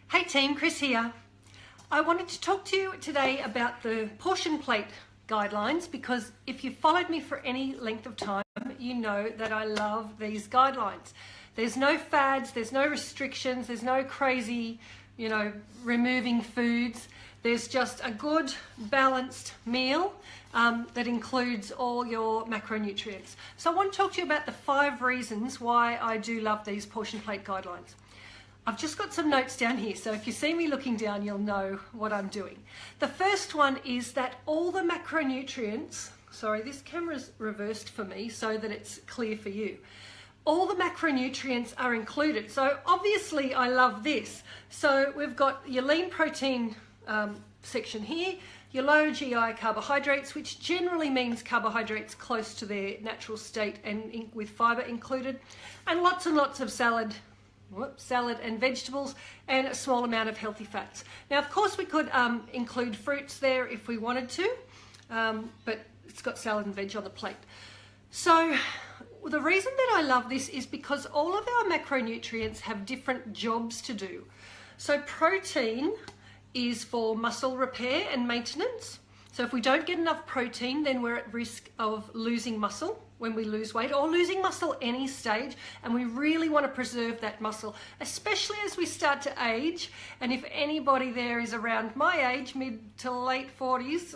Hey team, Chris here. I wanted to talk to you today about the portion plate guidelines because if you've followed me for any length of time, you know that I love these guidelines. There's no fads, there's no restrictions, there's no crazy, removing foods. There's just a good balanced meal that includes all your macronutrients. So I want to talk to you about the 5 reasons why I do love these portion plate guidelines. I've just got some notes down here, so if you see me looking down, you'll know what I'm doing. The first one is that all the macronutrients, sorry, this camera's reversed for me so that it's clear for you. All the macronutrients are included. So obviously I love this. So we've got your lean protein section here, your low GI carbohydrates, which generally means carbohydrates close to their natural state and with fiber included, and lots of salad and vegetables, and a small amount of healthy fats. Now, of course, we could include fruits there if we wanted to, but it's got salad and veg on the plate. So the reason that I love this is because all of our macronutrients have different jobs to do. So protein is for muscle repair and maintenance. So if we don't get enough protein, then we're at risk of losing muscle when we lose weight, or losing muscle any stage, and we really want to preserve that muscle, especially as we start to age. And if anybody there is around my age, mid to late 40s,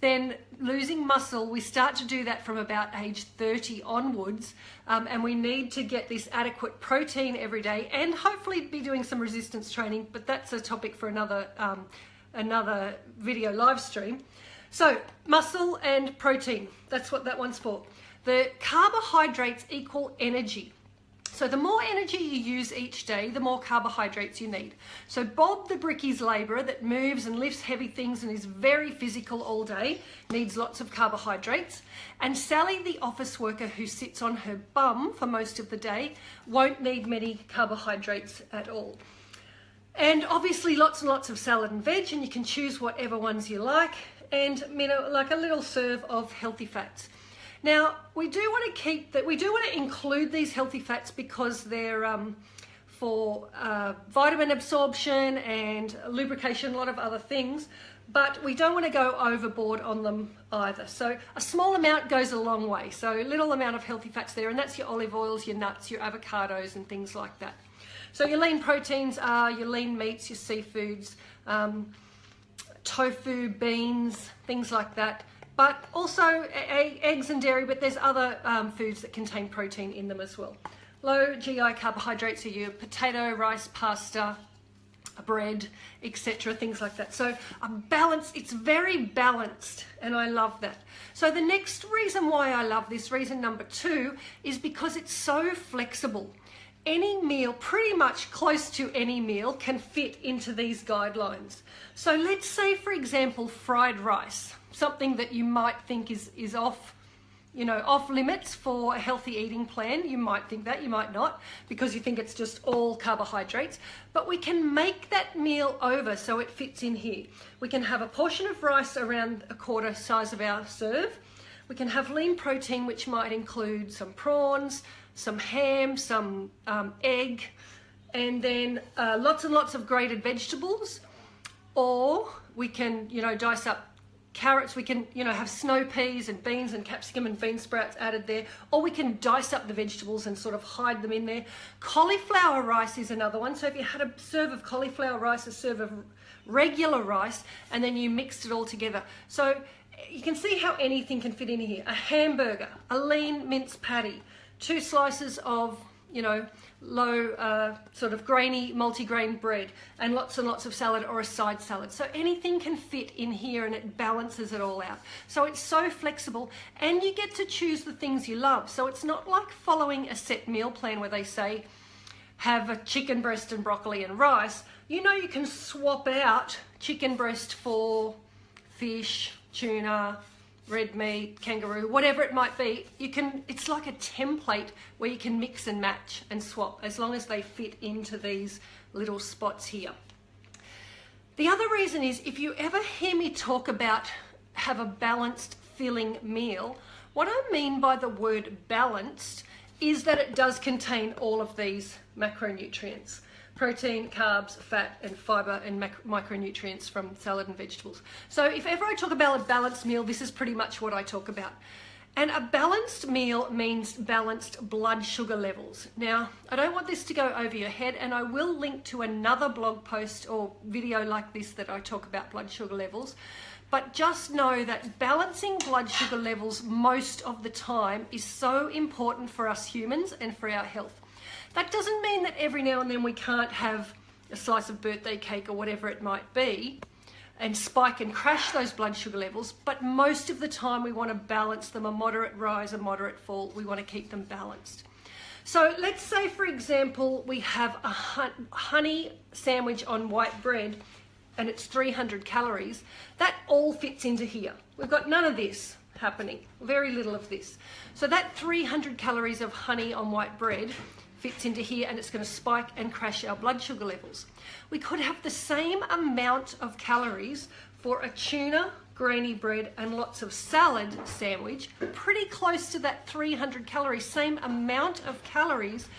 then losing muscle, we start to do that from about age 30 onwards, and we need to get this adequate protein every day and hopefully be doing some resistance training, but that's a topic for another video live stream. So muscle and protein, that's what that one's for. The carbohydrates equal energy. So the more energy you use each day, the more carbohydrates you need. So Bob the bricky's labourer that moves and lifts heavy things and is very physical all day needs lots of carbohydrates. And Sally the office worker who sits on her bum for most of the day won't need many carbohydrates at all. And obviously lots and lots of salad and veg, and you can choose whatever ones you like, and like a little serve of healthy fats. Now we do want to include these healthy fats because they're for vitamin absorption and lubrication, a lot of other things, but we don't want to go overboard on them either. So a small amount goes a long way. So a little amount of healthy fats there, and that's your olive oils, your nuts, your avocados and things like that. So your lean proteins are your lean meats, your seafoods, tofu, beans, things like that. But also eggs and dairy, but there's other foods that contain protein in them as well. Low GI carbohydrates are your potato, rice, pasta, bread, etc., things like that. So it's very balanced, and I love that. So the next reason why I love this, reason number 2, is because it's so flexible. Any meal, pretty much close to any meal, can fit into these guidelines. So let's say, for example, fried rice, something that you might think is off limits for a healthy eating plan. You might think that, you might not, because you think it's just all carbohydrates. But we can make that meal over so it fits in here. We can have a portion of rice around a quarter size of our serve. We can have lean protein, which might include some prawns, some ham, some egg, and then lots and lots of grated vegetables. Or we can, dice up carrots. We can, have snow peas and beans and capsicum and bean sprouts added there. Or we can dice up the vegetables and sort of hide them in there. Cauliflower rice is another one. So if you had a serve of cauliflower rice, a serve of regular rice, and then you mixed it all together. So you can see how anything can fit in here. A hamburger, a lean minced patty, 2 slices of, low sort of grainy multi-grain bread, and lots of salad or a side salad. So anything can fit in here, and it balances it all out. So it's so flexible, and you get to choose the things you love. So it's not like following a set meal plan where they say have a chicken breast and broccoli and rice. You can swap out chicken breast for fish, tuna, red meat, kangaroo, whatever it might be. It's like a template where you can mix and match and swap as long as they fit into these little spots here. The other reason is, if you ever hear me talk about have a balanced, filling meal, what I mean by the word balanced is that it does contain all of these macronutrients: protein, carbs, fat, and fiber, and micronutrients from salad and vegetables. So if ever I talk about a balanced meal, this is pretty much what I talk about. And a balanced meal means balanced blood sugar levels. Now, I don't want this to go over your head, and I will link to another blog post or video like this that I talk about blood sugar levels. But just know that balancing blood sugar levels most of the time is so important for us humans and for our health. That doesn't mean that every now and then we can't have a slice of birthday cake or whatever it might be and spike and crash those blood sugar levels, but most of the time we want to balance them, a moderate rise, a moderate fall. We want to keep them balanced. So let's say, for example, we have a honey sandwich on white bread and it's 300 calories. That all fits into here. We've got none of this happening, very little of this. So that 300 calories of honey on white bread fits into here, and it's going to spike and crash our blood sugar levels. We could have the same amount of calories for a tuna, grainy bread, and lots of salad sandwich, pretty close to that 300 calories, same amount of calories,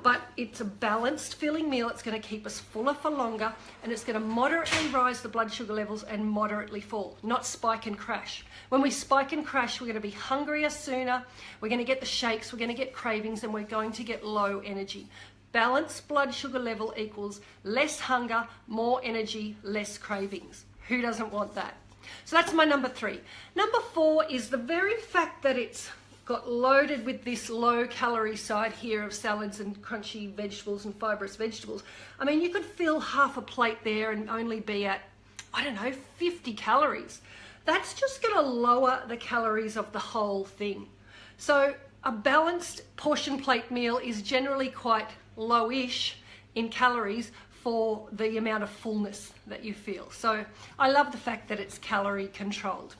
but it's a balanced filling meal. It's going to keep us fuller for longer, and it's going to moderately rise the blood sugar levels and moderately fall, not spike and crash. When we spike and crash, we're going to be hungrier sooner, we're going to get the shakes, we're going to get cravings, and we're going to get low energy. Balanced blood sugar level equals less hunger, more energy, less cravings. Who doesn't want that? So that's my number 3. Number 4 is the very fact that it's got loaded with this low calorie side here of salads and crunchy vegetables and fibrous vegetables. I mean, you could fill half a plate there and only be at, I don't know, 50 calories. That's just going to lower the calories of the whole thing. So a balanced portion plate meal is generally quite lowish in calories for the amount of fullness that you feel. So I love the fact that it's calorie controlled.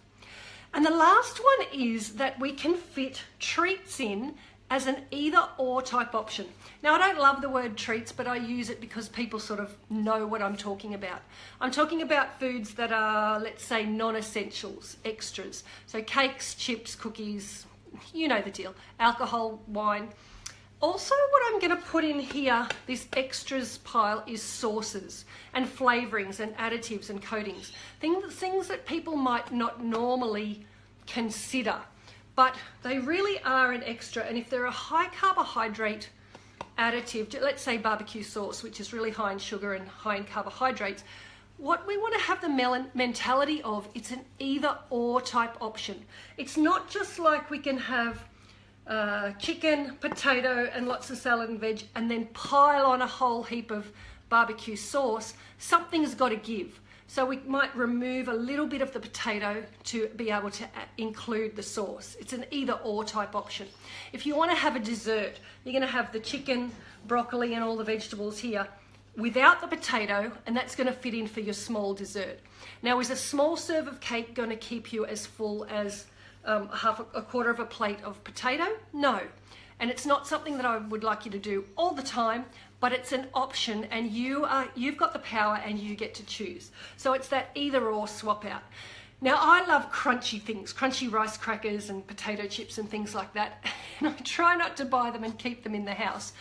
And the last one is that we can fit treats in as an either or type option. Now, I don't love the word treats, but I use it because people sort of know what I'm talking about. I'm talking about foods that are, let's say, non-essentials, extras. So cakes, chips, cookies, you know the deal, alcohol, wine. Also, what I'm going to put in here, this extras pile, is sauces and flavorings and additives and coatings. Things that people might not normally consider, but they really are an extra. And if they're a high carbohydrate additive, let's say barbecue sauce, which is really high in sugar and high in carbohydrates, what we want to have the mentality of, it's an either or type option. It's not just like we can have chicken, potato, and lots of salad and veg, and then pile on a whole heap of barbecue sauce. Something's got to give. So we might remove a little bit of the potato to be able to include the sauce. It's an either or type option. If you want to have a dessert, you're going to have the chicken, broccoli, and all the vegetables here without the potato, and that's going to fit in for your small dessert. Now, is a small serve of cake going to keep you as full as a quarter of a plate of potato? No. And it's not something that I would like you to do all the time, but it's an option, and you've got the power and you get to choose. So it's that either or swap out. Now, I love crunchy things, crunchy rice crackers and potato chips and things like that. And I try not to buy them and keep them in the house.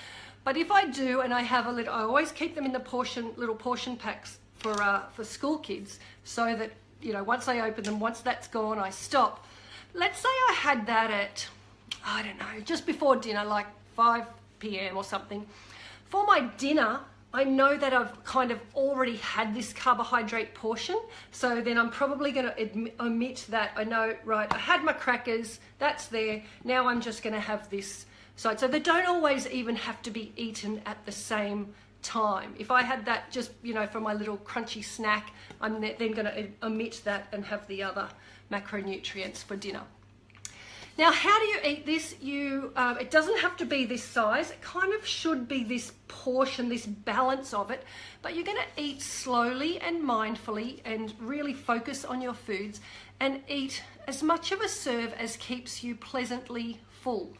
But if I do, and I have I always keep them in the little portion packs for school kids, so that, you know, once I open them, once that's gone, I stop. Let's say I had that at, I don't know, just before dinner, like 5 p.m. or something. For my dinner, I know that I've kind of already had this carbohydrate portion, so then I'm probably going to omit that. I know, right, I had my crackers, that's there, now I'm just going to have this side. So they don't always even have to be eaten at the same time. If I had that just, you know, for my little crunchy snack, I'm then going to omit that and have the other macronutrients for dinner. Now, how do you eat this? It doesn't have to be this size. It kind of should be this portion, this balance of it, but you're going to eat slowly and mindfully and really focus on your foods and eat as much of a serve as keeps you pleasantly full.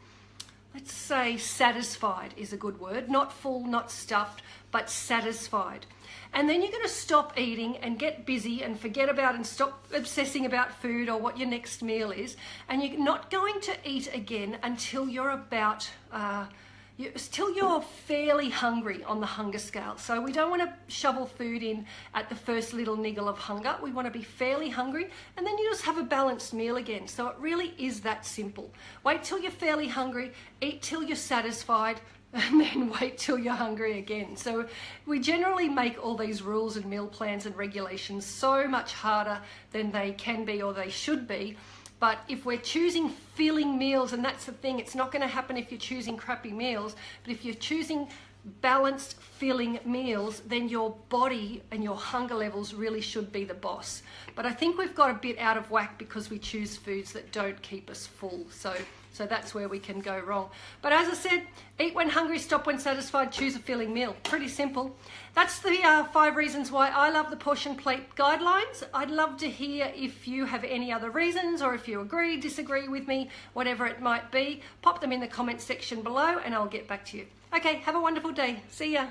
let's say satisfied is a good word, not full, not stuffed, but satisfied. And then you're going to stop eating and get busy and forget about and stop obsessing about food or what your next meal is. And you're not going to eat again until you're about, till you're fairly hungry on the hunger scale. So we don't want to shovel food in at the first little niggle of hunger. We want to be fairly hungry, and then you just have a balanced meal again. So it really is that simple. Wait till you're fairly hungry, eat till you're satisfied, and then wait till you're hungry again. So we generally make all these rules and meal plans and regulations so much harder than they can be or they should be. But if we're choosing filling meals, and that's the thing, it's not going to happen if you're choosing crappy meals, but if you're choosing balanced filling meals, then your body and your hunger levels really should be the boss. But I think we've got a bit out of whack because we choose foods that don't keep us full. So that's where we can go wrong. But as I said, eat when hungry, stop when satisfied, choose a filling meal. Pretty simple. That's the 5 reasons why I love the portion plate guidelines. I'd love to hear if you have any other reasons, or if you agree, disagree with me, whatever it might be. Pop them in the comment section below and I'll get back to you. Okay, have a wonderful day. See ya.